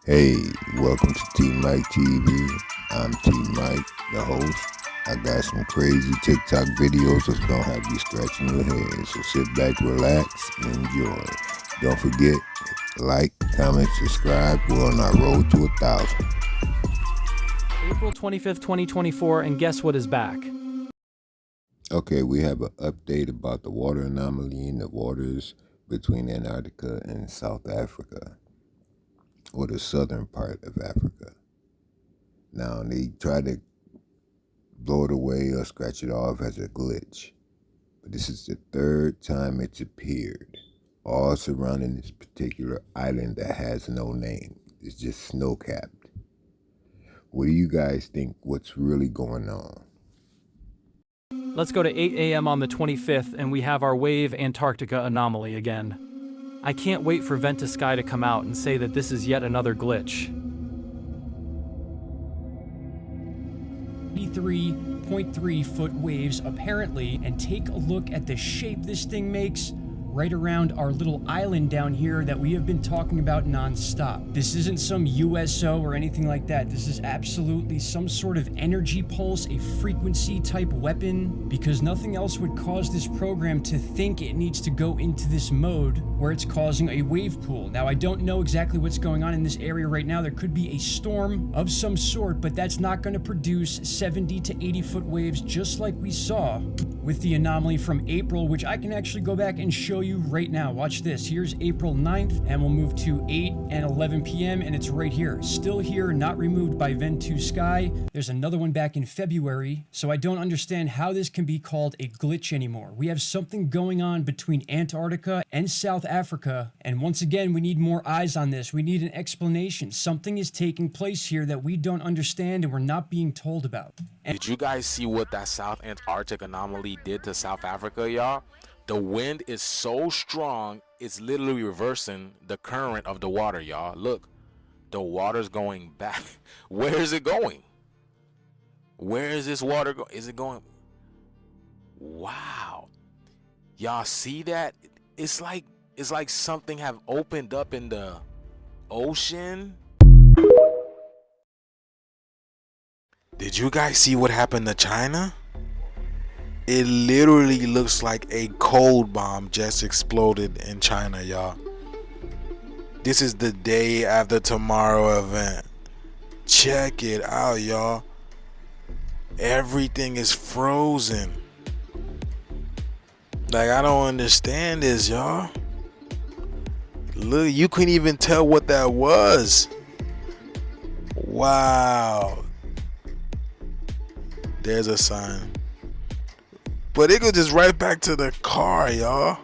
Hey, welcome to T Mike TV. I'm T Mike, the host. I got some crazy TikTok videos that's gonna have you scratching your head. So sit back, relax, and enjoy. Don't forget, like, comment, subscribe. We're on our road to 1,000. April 25th, 2024, and guess what is back? Okay, we have an update about the water anomaly in the waters between Antarctica and South Africa, or the southern part of Africa. Now, they try to blow it away or scratch it off as a glitch. But this is the third time it's appeared, all surrounding this particular island that has no name. It's just snow-capped. What do you guys think? What's really going on? Let's go to 8 a.m. on the 25th, and we have our wave Antarctica anomaly again. I can't wait for Vent to Sky to come out and say that this is yet another glitch. 83.3 foot waves apparently, and take a look at the shape this thing makes right around our little island down here that we have been talking about non-stop. This isn't some USO or anything like that. This is absolutely some sort of energy pulse, a frequency type weapon, because nothing else would cause this program to think it needs to go into this mode where it's causing a wave pool. Now, I don't know exactly what's going on in this area right now. There could be a storm of some sort, but that's not going to produce 70 to 80 foot waves just like we saw with the anomaly from April, which I can actually go back and show you right now. Watch this. Here's April 9th, and we'll move to 8 and 11 p.m., and it's right here. Still here, not removed by Vent to Sky. There's another one back in February, so I don't understand how this can be called a glitch anymore. We have something going on between Antarctica and South Africa, and once again, we need more eyes on this. We need an explanation. Something is taking place here that we don't understand and we're not being told about. Did you guys see what that South Antarctic anomaly did to South Africa, y'all? The wind is so strong, it's literally reversing the current of the water, y'all. Look, the water's going back. Where is it going? Where is this water going? Is it going? Wow. Y'all see that? It's like something have opened up in the ocean. Did you guys see what happened to China? It literally looks like a cold bomb just exploded in China, y'all. This is the day after tomorrow event. Check it out, y'all. Everything is frozen. Like, I don't understand this, y'all. Look, you couldn't even tell what that was. Wow. There's a sign. But it goes just right back to the car, y'all.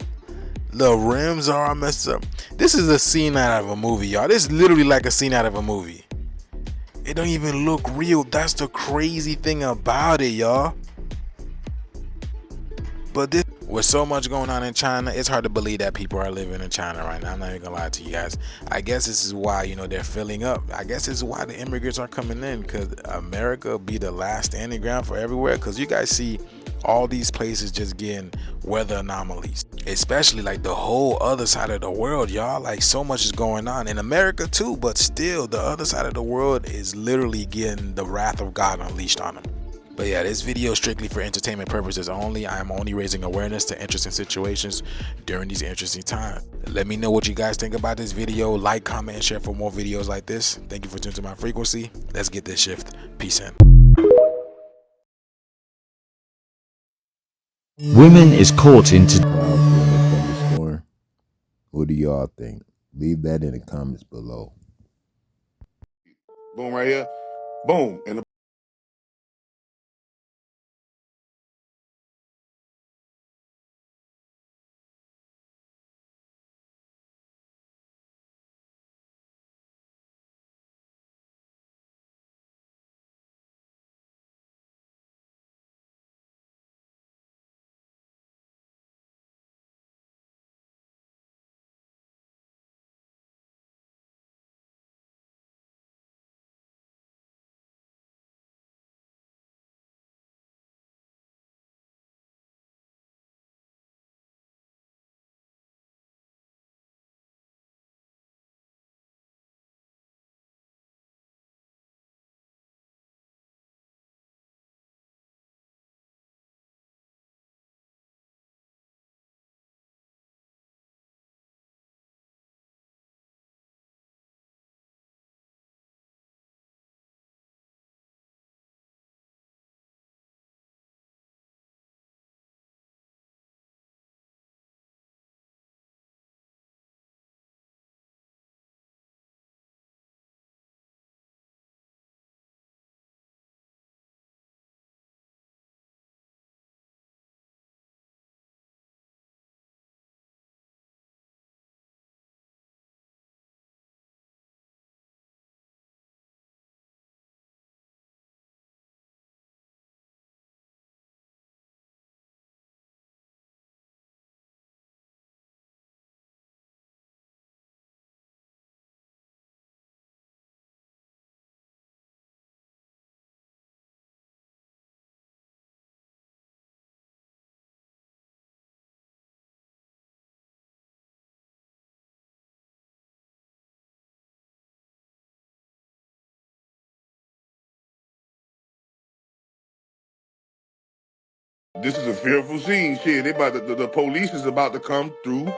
The rims are all messed up. This is a scene out of a movie, y'all. This is literally like a scene out of a movie. It don't even look real. That's the crazy thing about it, y'all. But this, with so much going on in China, it's hard to believe that people are living in China right now. I'm not even gonna lie to you guys. I guess this is why, you know, they're filling up. I guess this is why the immigrants are coming in, because America be the last standing ground for everywhere. Because you guys see all these places just getting weather anomalies, especially like the whole other side of the world, y'all. Like, so much is going on in America too, but still the other side of the world is literally getting the wrath of God unleashed on them. But yeah, this video is strictly for entertainment purposes only. I am only raising awareness to interesting situations during these interesting times. Let me know what you guys think about this video. Like, comment, and share for more videos like this. Thank you for tuning to my frequency. Let's get this shift. Peace in. Women is caught into Clouds during a thunderstorm. What do y'all think? Leave that in the comments below. Boom, right here. Boom. And the This is a fearful scene. Shit, they the police is about to come through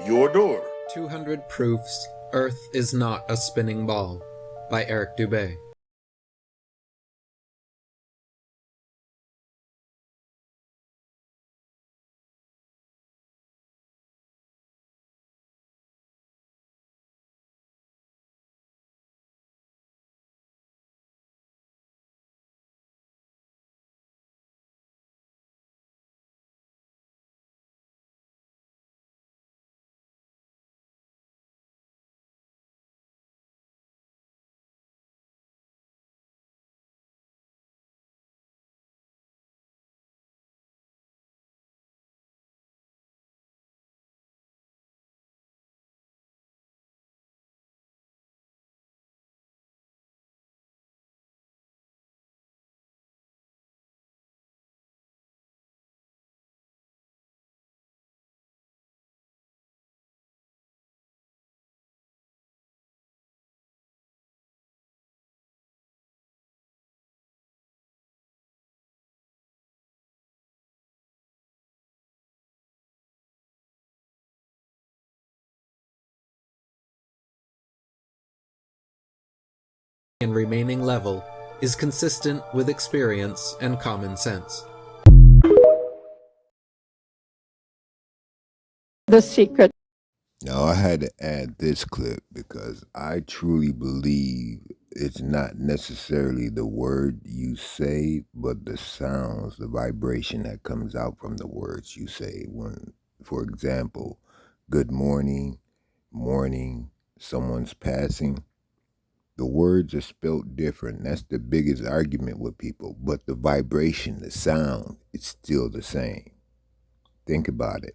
your door. 200 Proofs Earth is Not a Spinning Ball by Eric Dubé. And remaining level is consistent with experience and common sense. The secret. Now, I had to add this clip because I truly believe it's not necessarily the word you say, but the sounds, the vibration that comes out from the words you say. When, for example, good morning, morning, someone's passing, the words are spelt different. That's the biggest argument with people, but the vibration, the sound, it's still the same. Think about it.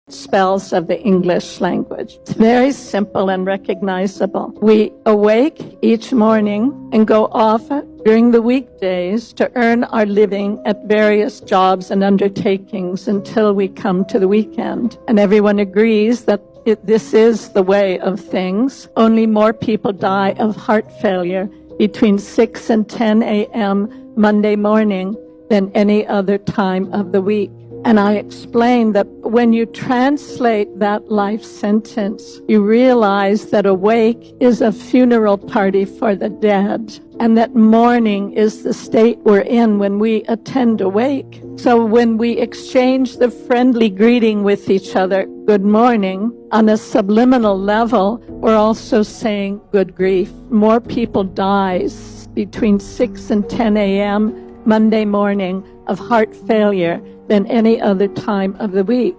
Spells of the English language. It's very simple and recognizable. We awake each morning and go off during the weekdays to earn our living at various jobs and undertakings until we come to the weekend. And everyone agrees that this is the way of things. Only more people die of heart failure between 6 and 10 a.m. Monday morning than any other time of the week. And I explained that when you translate that life sentence, you realize that a wake is a funeral party for the dead, and that mourning is the state we're in when we attend a wake. So when we exchange the friendly greeting with each other, good morning, on a subliminal level, we're also saying good grief. More people dies between 6 and 10 a.m. Monday morning of heart failure than any other time of the week.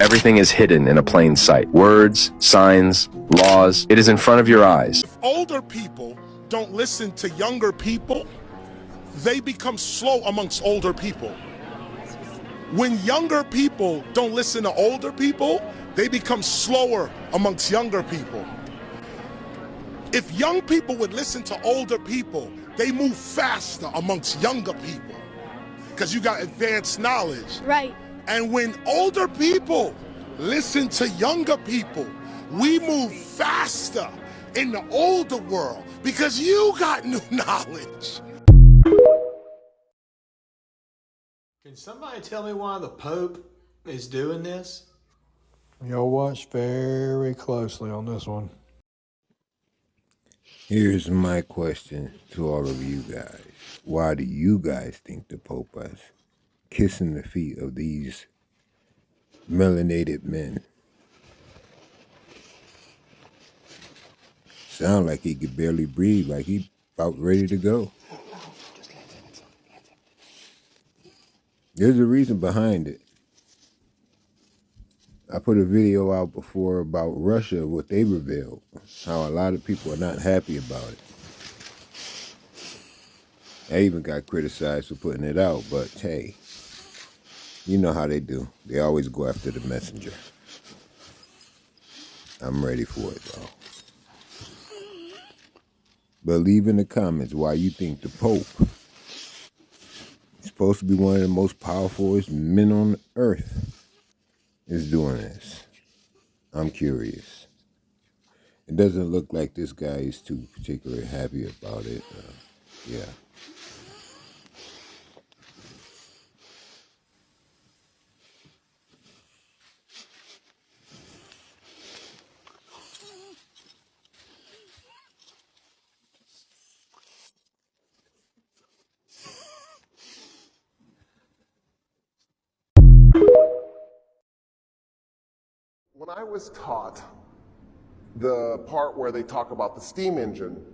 Everything is hidden in a plain sight. Words, signs, laws. It is in front of your eyes. If older people don't listen to younger people, they become slow amongst older people. When younger people don't listen to older people, they become slower amongst younger people. If young people would listen to older people, they move faster amongst younger people because you got advanced knowledge. Right. And when older people listen to younger people, we move faster in the older world because you got new knowledge. Can somebody tell me why the Pope is doing this? Y'all watch very closely on this one. Here's my question to all of you guys. Why do you guys think the Pope is kissing the feet of these melanated men? Sound like he could barely breathe, like he about ready to go. There's a reason behind it. I put a video out before about Russia, what they revealed, how a lot of people are not happy about it. I even got criticized for putting it out, but hey, you know how they do. They always go after the messenger. I'm ready for it, though. But leave in the comments why you think the Pope is supposed to be one of the most powerful men on earth is doing this. I'm curious. It doesn't look like this guy is too particularly happy about it. Yeah. was taught the part where they talk about the steam engine,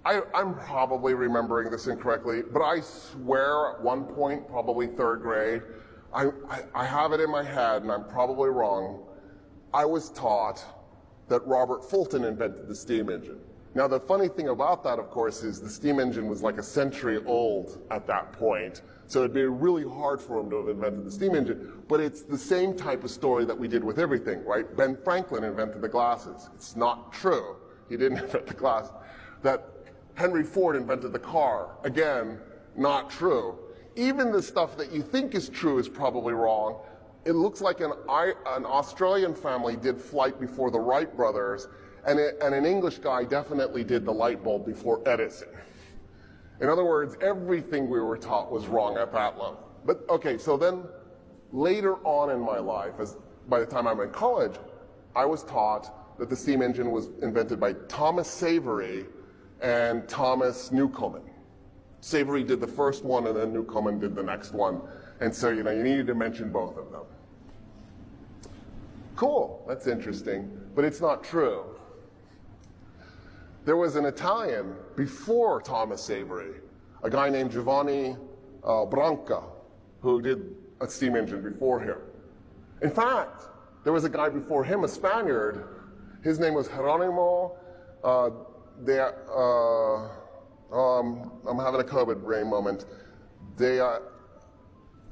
I'm probably remembering this incorrectly, but I swear at one point, probably third grade, I have it in my head, and I'm probably wrong, I was taught that Robert Fulton invented the steam engine. Now, the funny thing about that, of course, is the steam engine was like a century old at that point, so it'd be really hard for him to have invented the steam engine. But it's the same type of story that we did with everything, right? Ben Franklin invented the glasses. It's not true. He didn't invent the glasses. That Henry Ford invented the car. Again, not true. Even the stuff that you think is true is probably wrong. It looks like an Australian family did flight before the Wright brothers, and an English guy definitely did the light bulb before Edison. In other words, everything we were taught was wrong at that level. But okay, so then later on in my life, by the time I'm in college, I was taught that the steam engine was invented by Thomas Savery and Thomas Newcomen. Savery did the first one, and then Newcomen did the next one. And so, you needed to mention both of them. Cool, that's interesting, but it's not true. There was an Italian before Thomas Savery, a guy named Giovanni Branca, who did a steam engine before him. In fact, there was a guy before him, a Spaniard. His name was Geronimo. I'm having a COVID brain moment. De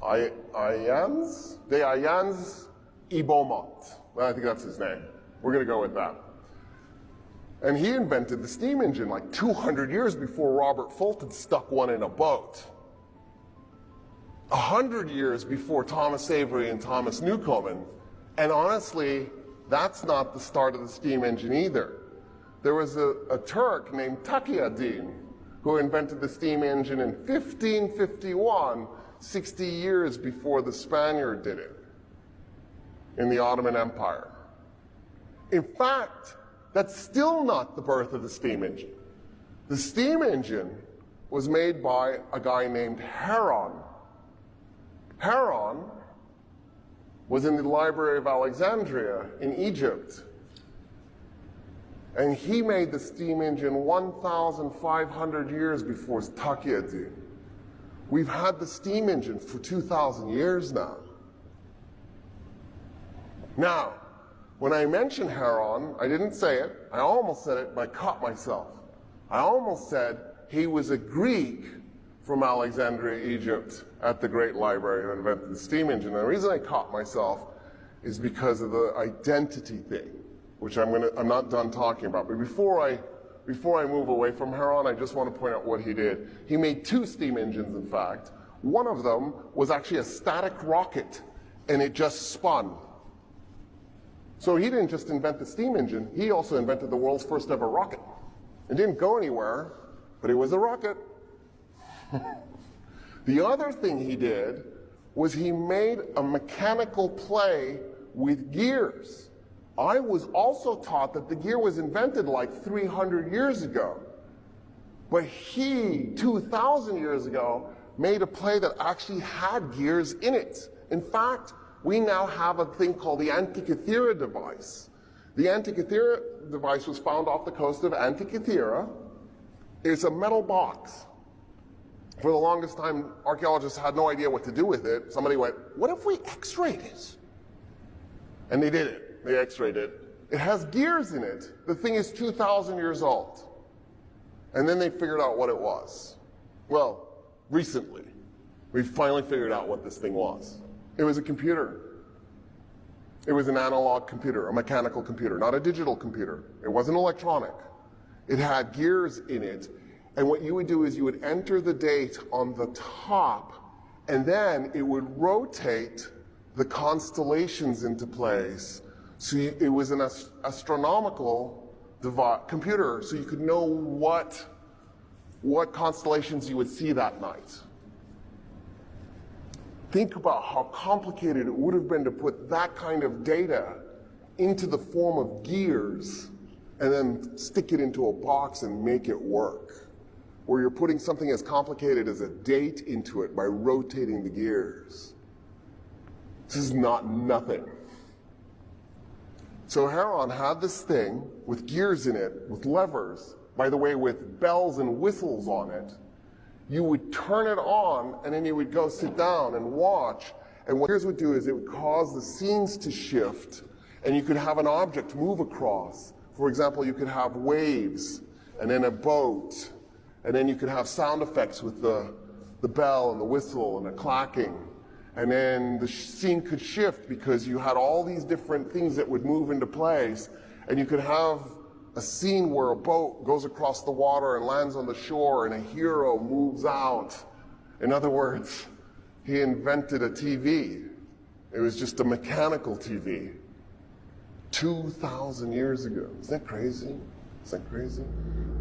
Ayans y Beaumont. I think that's his name. We're going to go with that. And he invented the steam engine like 200 years before Robert Fulton stuck one in a boat. 100 years before Thomas Savery and Thomas Newcomen. And honestly, that's not the start of the steam engine either. There was a Turk named Taqi-ad-Din who invented the steam engine in 1551, 60 years before the Spaniard did it in the Ottoman Empire. In fact, that's still not the birth of the steam engine. The steam engine was made by a guy named Heron. Heron was in the Library of Alexandria in Egypt. And he made the steam engine 1,500 years before Taqi-ad-Din. We've had the steam engine for 2,000 years now. Now, when I mentioned Heron, I didn't say it. I almost said it, but I caught myself. I almost said he was a Greek from Alexandria, Egypt, at the Great Library who invented the steam engine. And the reason I caught myself is because of the identity thing, which I'm not done talking about. But before I move away from Heron, I just want to point out what he did. He made two steam engines, in fact. One of them was actually a static rocket, and it just spun. So he didn't just invent the steam engine, he also invented the world's first ever rocket. It didn't go anywhere, but it was a rocket. The other thing he did was he made a mechanical play with gears. I was also taught that the gear was invented like 300 years ago. But he, 2,000 years ago, made a play that actually had gears in it. In fact, we now have a thing called the Antikythera device. The Antikythera device was found off the coast of Antikythera. It's a metal box. For the longest time, archaeologists had no idea what to do with it. Somebody went, what if we x-rayed it? And they did it. They x-rayed it. It has gears in it. The thing is 2,000 years old. And then they figured out what it was. Well, recently, we finally figured out what this thing was. It was a computer. It was an analog computer, a mechanical computer, not a digital computer. It wasn't electronic. It had gears in it. And what you would do is you would enter the date on the top, and then it would rotate the constellations into place. So it was an astronomical computer, so you could know what constellations you would see that night. Think about how complicated it would have been to put that kind of data into the form of gears and then stick it into a box and make it work. Where you're putting something as complicated as a date into it by rotating the gears. This is not nothing. So Heron had this thing with gears in it, with levers, by the way, with bells and whistles on it. You would turn it on, and then you would go sit down and watch. And what gears would do is it would cause the scenes to shift, and you could have an object move across. For example, you could have waves, and then a boat, and then you could have sound effects with the bell and the whistle and the clacking. And then the scene could shift because you had all these different things that would move into place. And you could have a scene where a boat goes across the water and lands on the shore and a hero moves out. In other words, he invented a TV. It was just a mechanical TV. 2,000 years ago. Isn't that crazy? Is that crazy?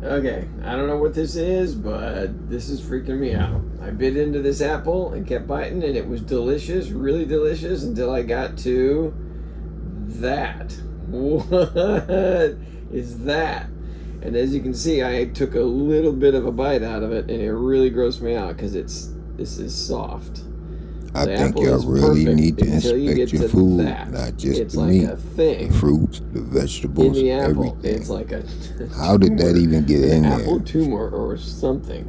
Okay, I don't know what this is, but this is freaking me out. I bit into this apple and kept biting, and it was delicious, really delicious, until I got to that. What is that? And as you can see, I took a little bit of a bite out of it, and it really grossed me out because this is soft. I think y'all really need to inspect your food, not just the meat, the fruits, the vegetables, in the apple, everything. It's like a How did that even get in there? Apple tumor or something.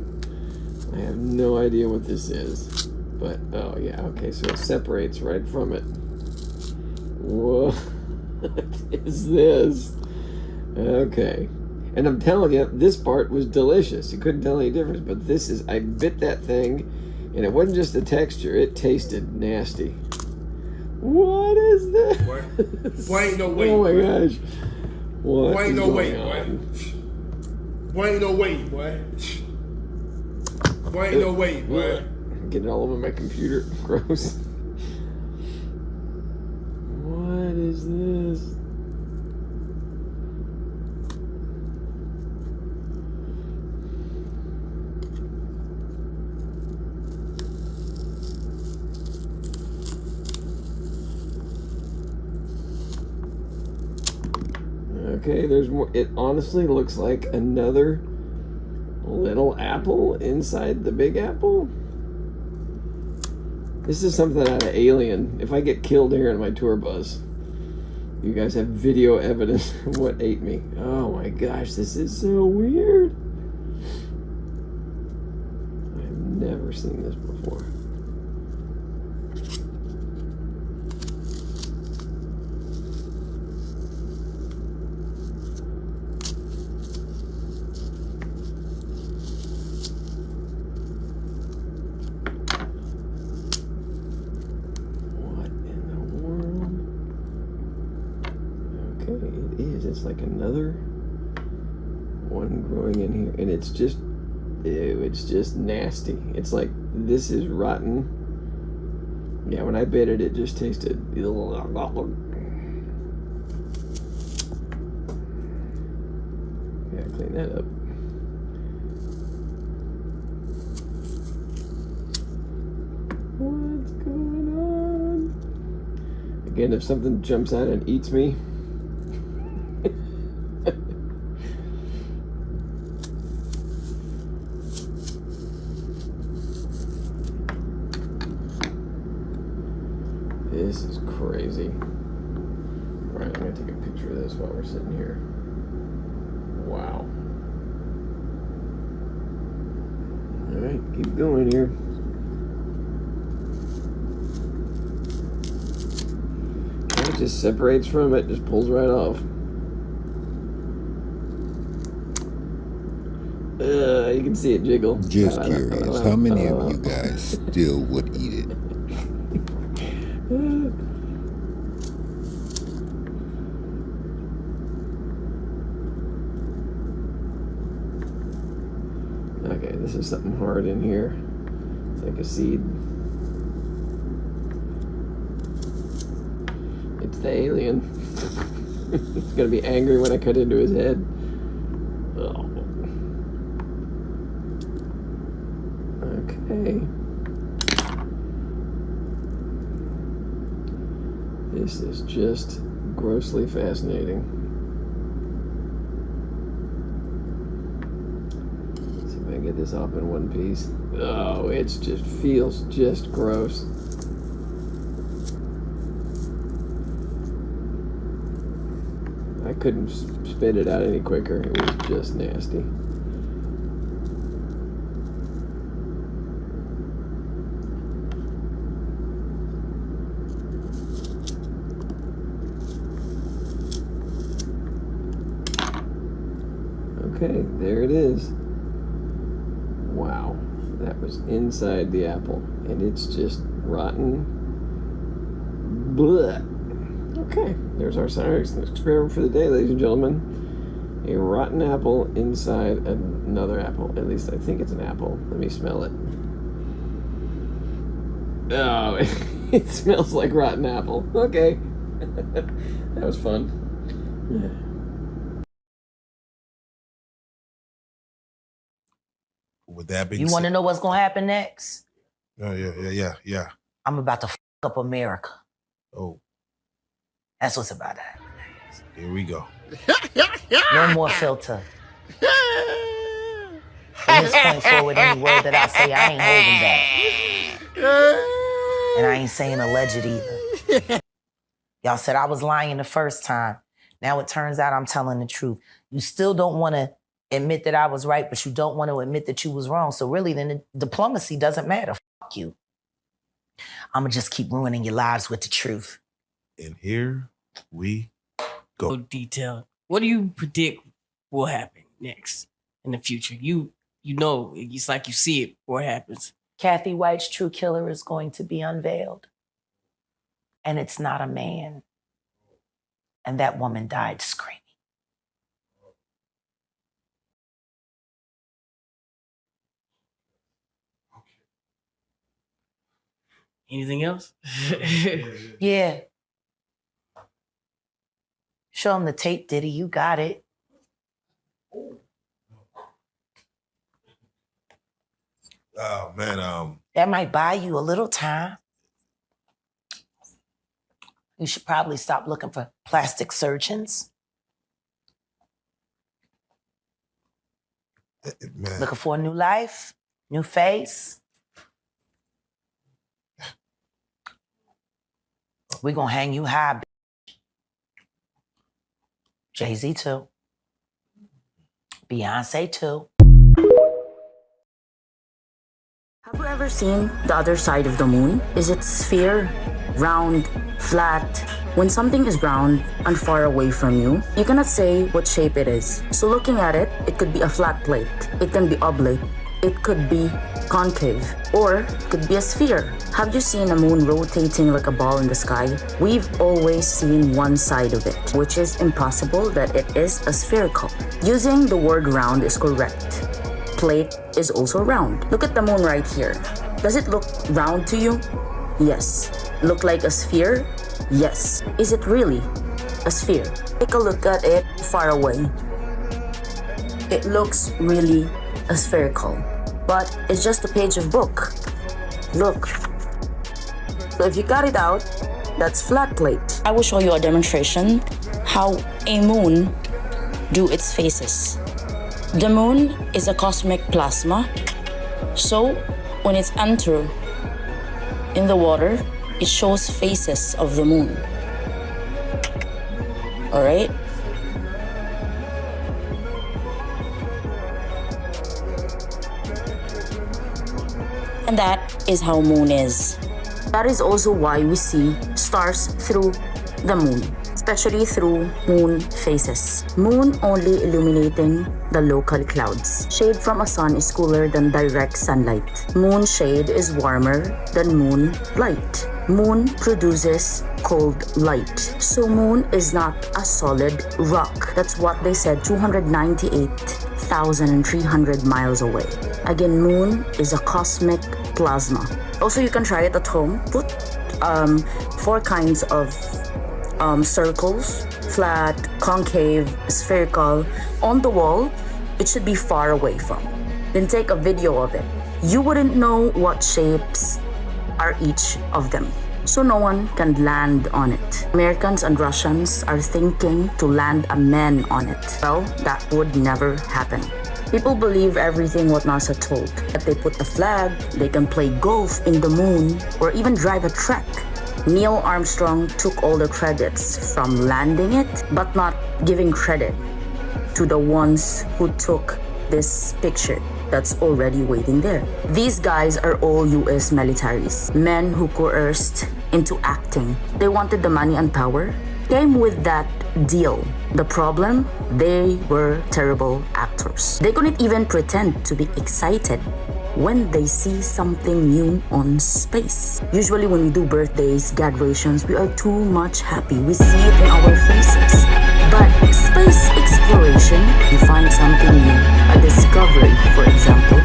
I have no idea what this is. But, oh yeah, okay, so it separates right from it. What is this? Okay. And I'm telling you, this part was delicious. You couldn't tell any difference, but this is, I bit that thing, and it wasn't just the texture, it tasted nasty. What is this? Boy, ain't no way. Oh my gosh. What boy, ain't is no going way, on? boy. Boy, ain't no way, boy. Boy, ain't no way, boy. Get it all over my computer. Gross. What is this? Okay, there's more. It honestly looks like another little apple inside the big apple. This is something out of Alien. If I get killed here in my tour bus, you guys have video evidence of what ate me. Oh my gosh, this is so weird. I've never seen this before. It's like another one growing in here, and it's just, ew, it's just nasty. It's like, this is rotten. Yeah, when I bit it, it just tasted. Yeah, clean that up. What's going on? Again, if something jumps out and eats me, this is crazy. Alright, I'm going to take a picture of this while we're sitting here. Wow. Alright, keep going here. It just separates from it, just pulls right off. You can see it jiggle. Just curious, how many of you guys still would eat it? Okay, this is something hard in here. It's like a seed. It's the alien. It's gonna be angry when I cut into his head. Oh. Okay. This is just grossly fascinating. Let's see if I can get this off in one piece. Oh, it just feels just gross. couldn't spit it out any quicker. It was just nasty. Okay, there it is. Wow, that was inside the apple, and it's just rotten. Blech. Okay, there's our science experiment for the day, ladies and gentlemen. A rotten apple inside another apple. At least I think it's an apple. Let me smell it. Oh, it smells like rotten apple. Okay. That was fun. With that being You said, want to know what's going to happen next? yeah. I'm about to f up America. Oh. That's what's about to happen. Here we go. No more filter. From this point forward, any word that I say, I ain't holding back. And I ain't saying alleged either. Y'all said I was lying the first time. Now it turns out I'm telling the truth. You still don't want to admit that I was right, but you don't want to admit that you was wrong. So really, then the diplomacy doesn't matter. Fuck you. I'm going to just keep ruining your lives with the truth. And here we go. Detailed. What do you predict will happen next in the future? You know, it's like you see it before it happens. Kathy White's true killer is going to be unveiled. And it's not a man. And that woman died screaming. Anything else? Yeah. Show him the tape, Diddy. You got it. Oh man, That might buy you a little time. You should probably stop looking for plastic surgeons. man. Looking for a new life, new face. We're gonna hang you high, bitch. Jay-Z too. Beyonce too. Have you ever seen the other side of the moon? Is it sphere, round, flat? When something is round and far away from you, you cannot say what shape it is. So looking at it, it could be a flat plate, it can be oblate, it could be concave, or it could be a sphere. Have you seen a moon rotating like a ball in the sky? We've always seen one side of it, which is impossible that it is a spherical. Using the word round is correct. Plate is also round. Look at the moon right here. Does it look round to you? Yes. Look like a sphere? Yes. Is it really a sphere? Take a look at it far away. It looks really a spherical, but it's just a page of book. Look. So if you cut it out, that's flat plate. I will show you a demonstration how a moon do its phases. The moon is a cosmic plasma, so when it's enter in the water, it shows phases of the moon. All right? And that is how moon is. That is also why we see stars through the moon, especially through moon phases. Moon only illuminating the local clouds. Shade from a sun is cooler than direct sunlight. Moon shade is warmer than moon light. Moon produces cold light. So moon is not a solid rock. That's what they said 298,300 miles away. Again, moon is a cosmic plasma. Also, you can try it at home. Put 4 kinds of circles, flat, concave, spherical, on the wall. It should be far away from. Then take a video of it. You wouldn't know what shapes are each of them, so no one can land on it. Americans and Russians are thinking to land a man on it. Well, that would never happen. People believe everything what NASA told. If they put a flag, they can play golf in the moon or even drive a truck. Neil Armstrong took all the credits from landing it, but not giving credit to the ones who took this picture that's already waiting there. These guys are all US militaries, men who coerced into acting. They wanted the money and power, came with that deal. The problem, they were terrible actors. They couldn't even pretend to be excited when they see something new on space. Usually when we do birthdays, graduations, we are too much happy. We see it in our faces. But space exploration, you find something new, a discovery, for example,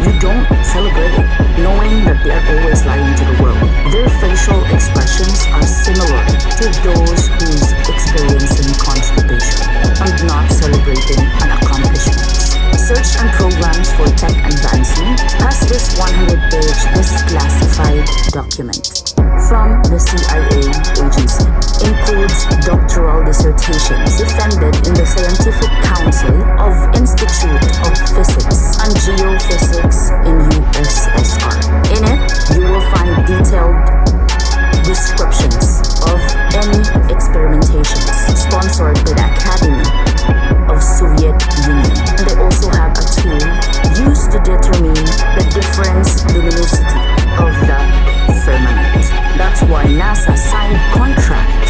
you don't celebrate it, knowing that they are always lying to the world. Their facial expressions are similar to those who's experiencing constipation and not celebrating an accomplishment. Search and Programs for Tech Advancement has this 100-page disclassified document from the CIA agency. Includes doctoral dissertations defended in the Scientific Council of Institute of Physics and Geophysics in USSR. In it, you will find detailed descriptions of any experimentations sponsored by the Academy of Soviet Union. And they also have a tool used to determine the difference luminosity of the firmament. That's why NASA signed contract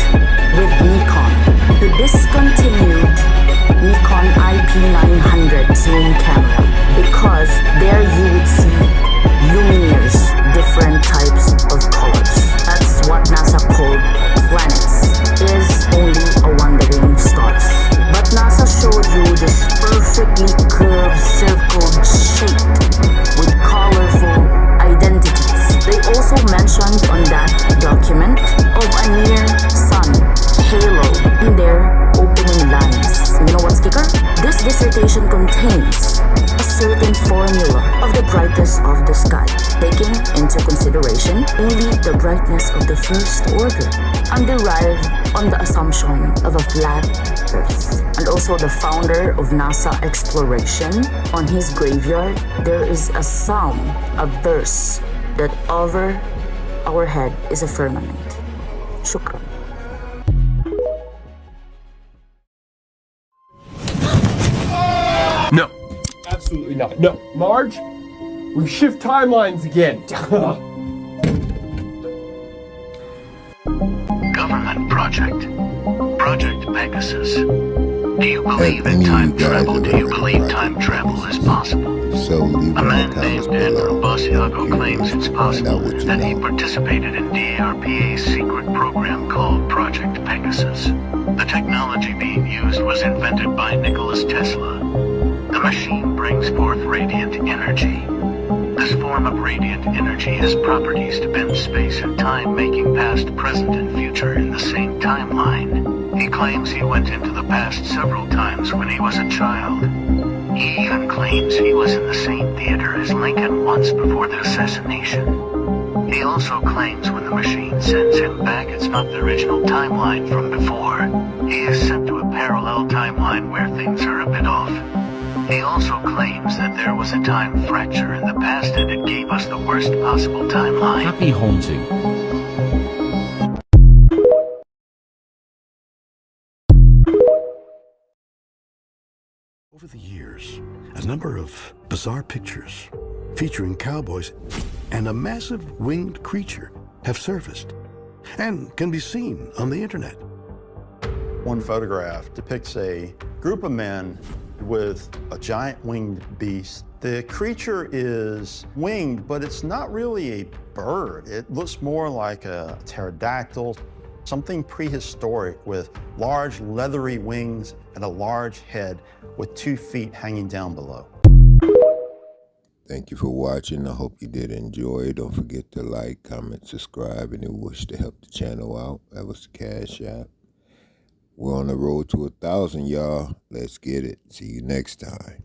with Nikon to discontinue Nikon IP900 zoom camera, because there you would see lumineers, different types of colors. That's what NASA called planets, is only a wandering stars. But NASA showed you this perfectly curved, circled shape with colorful identities. They also mentioned on that document of a near sun halo in their opening lines. You know what's kicker? This dissertation contains a certain formula of the brightness of the sky, taking into consideration only the brightness of the first order, and derived on the assumption of a flat Earth. And also the founder of NASA exploration, on his graveyard, there is a psalm, a verse, that over our head is a firmament. Shukran. No. Absolutely not. No. Marge, we shift timelines again. Government project. Project Pegasus. Do you believe in time travel? Do you believe time travel is possible? So leave A man named Andrew Basiago claims it's possible that he participated in DARPA's secret program called Project Pegasus. The technology being used was invented by Nicholas Tesla. The machine brings forth radiant energy. This form of radiant energy has properties to bend space and time, making past, present, and future in the same timeline. He claims he went into the past several times when he was a child. He even claims he was in the same theater as Lincoln once before the assassination. He also claims when the machine sends him back, it's not the original timeline from before. He is sent to a parallel timeline where things are a bit off. He also claims that there was a time fracture in the past and it gave us the worst possible timeline. Happy haunting. Over the years, a number of bizarre pictures featuring cowboys and a massive winged creature have surfaced and can be seen on the internet. One photograph depicts a group of men with a giant winged beast. The creature is winged, but it's not really a bird. It looks more like a pterodactyl, something prehistoric with large leathery wings and a large head with 2 feet hanging down below. Thank you for watching. I hope you did enjoy. Don't forget to like, comment, subscribe, and if you wish to help the channel out, that was the Cash App. We're on the road to 1,000, y'all. Let's get it. See you next time.